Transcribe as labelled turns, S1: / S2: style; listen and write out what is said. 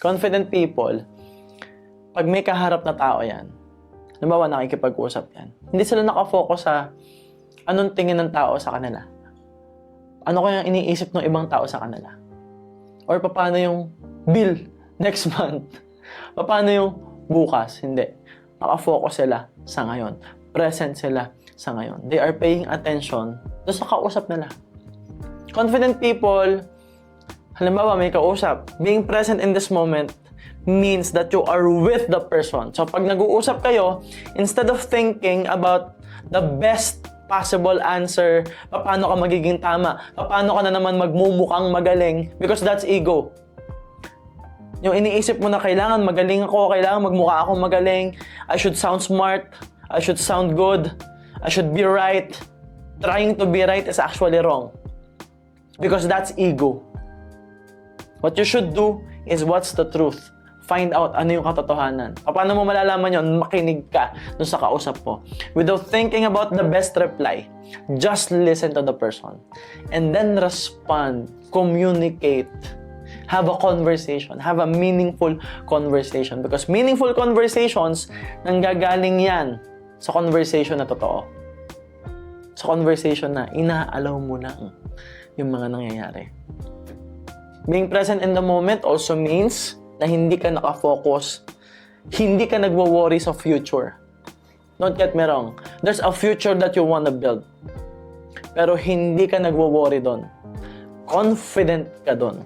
S1: Confident people, pag may kaharap na tao yan, halimbawa nakikipag-usap yan, hindi sila nakafocus sa anong tingin ng tao sa kanila. Ano kaya iniisip ng ibang tao sa kanila? Or paano yung bill next month? Paano yung bukas? Hindi. Nakafocus sila sa ngayon. Present sila sa ngayon. They are paying attention doon sa kausap nila. Confident people, halimbawa may kausap, being present in this moment means that you are with the person. So pag nag-uusap kayo, instead of thinking about the best possible answer, paano ka magiging tama, paano ka na naman magmumukhang magaling, because that's ego. Yung iniisip mo na kailangan magaling ako, kailangan magmukha akong magaling, I should sound smart, I should sound good, I should be right. Trying to be right is actually wrong. Because that's ego. What you should do is what's the truth. Find out ano yung katotohanan. Paano mo malalaman yun? Makinig ka dun sa kausap mo. Without thinking about the best reply, just listen to the person. And then respond, communicate, have a conversation, have a meaningful conversation. Because meaningful conversations, nanggagaling yan sa conversation na totoo. Sa conversation na inaalaw mo lang yung mga nangyayari. Being present in the moment also means na hindi ka nakafocus, hindi ka nagwo-worry sa future. Don't get me wrong. There's a future that you wanna build. Pero hindi ka nagwo-worry doon. Confident ka doon.